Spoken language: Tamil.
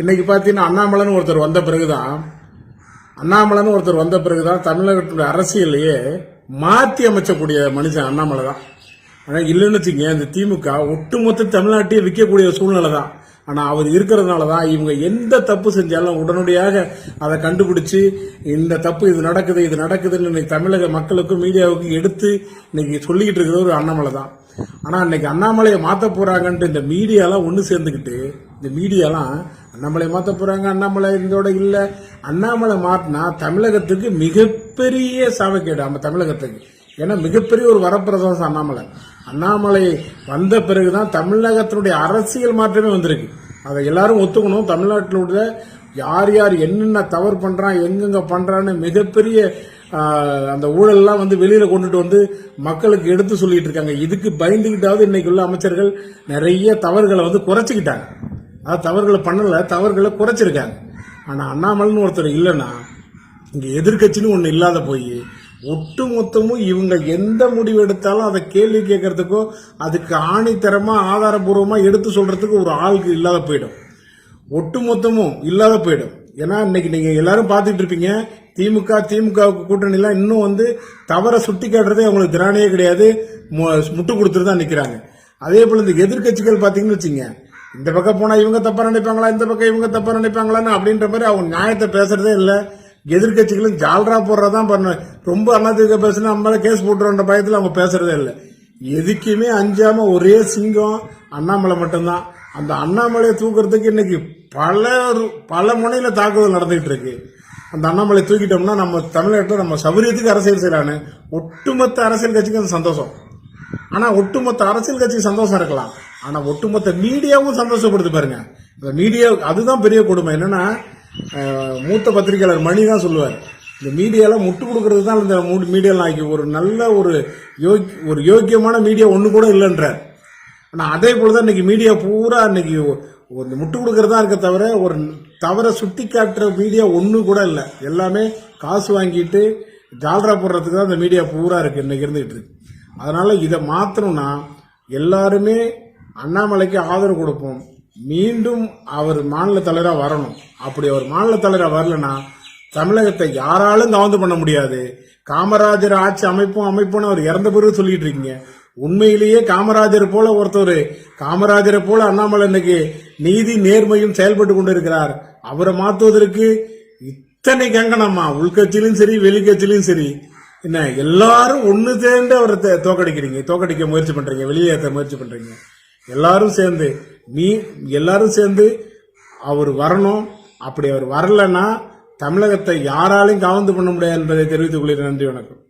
இன்னைக்கு பாத்தீங்கன்னா அண்ணாமலைன்னு ஒருத்தர் வந்த பிறகுதான் தமிழகத்துடைய அரசியலையே மாற்றி அமைச்சக்கூடிய மனுஷன் அண்ணாமலை தான். ஆனா இல்லைன்னு வச்சுங்க, இந்த திமுக ஒட்டுமொத்த தமிழ்நாட்டையே விற்கக்கூடிய சூழ்நிலை தான். ஆனா அவர் இருக்கிறதுனாலதான் இவங்க எந்த தப்பு செஞ்சாலும் உடனடியாக அதை கண்டுபிடிச்சு இந்த தப்பு இது நடக்குதுன்னு இன்னைக்கு தமிழக மக்களுக்கும் மீடியாவுக்கும் எடுத்து இன்னைக்கு சொல்லிக்கிட்டு இருக்கிற ஒரு அண்ணாமலை தான். ஆனா இன்னைக்கு அண்ணாமலையை மாத்த போறாங்கன்ட்டு இந்த மீடியாலாம் ஒண்ணு சேர்ந்துக்கிட்டு இந்த மீடியாலாம் அண்ணாமலை மாத்த போறாங்க, அண்ணாமலை இதோட இல்ல, அண்ணாமலை மாத்தினா தமிழகத்துக்கு மிகப்பெரிய சாவக்கேடு. நம்ம தமிழகத்துக்கு ஏன்னா மிகப்பெரிய ஒரு வரப்பிரசாதம் அண்ணாமலை வந்த பிறகுதான் தமிழகத்தினுடைய அரசியல் மாற்றமே வந்திருக்கு. அதை எல்லாரும் ஒத்துக்கணும். தமிழ்நாட்டில் உள்ள யார் யார் என்னென்ன தவறு பண்றான், எங்கெங்க பண்றான்னு மிகப்பெரிய அந்த ஊழல்லாம் வெளியில கொண்டுட்டு வந்து மக்களுக்கு எடுத்து சொல்லிட்டு இருக்காங்க. இதுக்கு பயந்துகிட்டாவது இன்னைக்கு உள்ள அமைச்சர்கள் நிறைய தவறுகளை குறைச்சிக்கிட்டாங்க. அதாவது தவறுகளை பண்ணல, தவறுகளை குறைச்சிருக்காங்க. ஆனா அண்ணாமலைன்னு ஒருத்தர் இல்லைன்னா இங்க எதிர்கட்சின்னு ஒண்ணு இல்லாத போய் ஒட்டு மொத்தமும் இவங்க எந்த முடிவு எடுத்தாலும் அதை கேள்வி கேட்கறதுக்கோ அதுக்கு ஆணித்தரமா ஆதாரபூர்வமா எடுத்து சொல்றதுக்கு ஒரு ஆளுக்கு இல்லாத போயிடும். ஒட்டு மொத்தமும் இல்லாத போயிடும். ஏன்னா இன்னைக்கு நீங்க எல்லாரும் பாத்துட்டு இருப்பீங்க, திமுக கூட்டணி எல்லாம் இன்னும் தவற சுட்டி காட்டுறதே அவங்களுக்கு திராணியே கிடையாது, முட்டு கொடுத்துட்டு தான் நிக்கிறாங்க. அதே போல இந்த எதிர்கட்சிகள் பாத்தீங்கன்னு வச்சுங்க, இந்த பக்கம் போனா இவங்க தப்பா நினைப்பாங்களா, இந்த பக்கம் இவங்க தப்பா நினைப்பாங்களான்னு அப்படின்ற மாதிரி அவங்க நியாயத்தை பேசுறதே இல்ல. எதிர்கட்சிகளும் ஜால்ரா போடுறதான் பண்ண, ரொம்ப அண்ணாதிமுக பேசினா நம்மளால கேஸ் போட்டுருன்ற பயத்துல அவங்க பேசுறதே இல்லை. எதுக்குமே அஞ்சாம ஒரே சிங்கம் அண்ணாமலை மட்டும்தான். அந்த அண்ணாமலையை தூக்குறதுக்கு இன்னைக்கு பல முனையில தாக்குதல் நடந்துகிட்டு இருக்கு. அந்த அண்ணாமலை தூக்கிட்டோம்னா நம்ம தமிழ்நாட்டில் நம்ம சௌரியத்துக்கு அரசியல் செய்யலான்னு ஒட்டுமொத்த அரசியல் கட்சிக்கு அது சந்தோஷம். ஆனா ஒட்டுமொத்த அரசியல் கட்சிக்கு சந்தோஷம் இருக்கலாம், ஆனா ஒட்டுமொத்த மீடியாவும் சந்தோஷப்படுத்து பாருங்க. இந்த மீடியா அதுதான் பெரிய கொடுமை. என்னன்னா மூத்த பத்திரிகையாளர் மணி தான் சொல்லுவார், இந்த மீடியாலாம் முட்டு கொடுக்கறது தான் இந்த மீடியாலாம் ஒரு நல்ல ஒரு யோக்கியமான மீடியா ஒண்ணு கூட இல்லைன்றார். ஆனா அதே போலதான் இன்னைக்கு மீடியா பூரா இன்னைக்கு ஒரு முட்டு கொடுக்கறதா இருக்க தவிர ஒரு தவற சுட்டி காட்டுற மீடியா ஒண்ணு கூட இல்லை. எல்லாமே காசு வாங்கிட்டு ஜால்ரா போடுறதுக்கு தான் இந்த மீடியா பூரா இருக்கு இன்னைக்கு இருந்துகிட்டு இருக்கு. அதனால இதை மாத்தணும்னா எல்லாருமே அண்ணாமலைக்கு ஆதரவு கொடுப்போம். மீண்டும் அவர் மாநில தலைவராக வரணும். அப்படி அவர் மாநில தலைவராக வரலன்னா தமிழகத்தை யாராலும் கவர்ந்து பண்ண முடியாது. காமராஜர் ஆட்சி அமைப்புன்னு அவர் இறந்த பிறகு சொல்லிட்டு இருக்கீங்க. உண்மையிலேயே காமராஜரை போல அண்ணாமலை இன்னைக்கு நீதி நேர்மையும் செயல்பட்டு கொண்டு இருக்கிறார். அவரை மாத்துவதற்கு இத்தனை கங்கணமா உள்கட்சியிலும் சரி வெளிக்கட்சியிலும் சரி என்ன எல்லாரும் ஒண்ணு சேர்ந்து அவரை தோக்கடிக்க முயற்சி பண்றீங்க, வெளியேற்ற முயற்சி பண்றீங்க. எல்லாரும் சேர்ந்து அவர் வரணும். அப்படி அவர் வரலன்னா தமிழகத்தை யாராலையும் கவர்ந்து பண்ண முடியாது என்பதை தெரிவித்துக் கொள்கிறேன். நன்றி, வணக்கம்.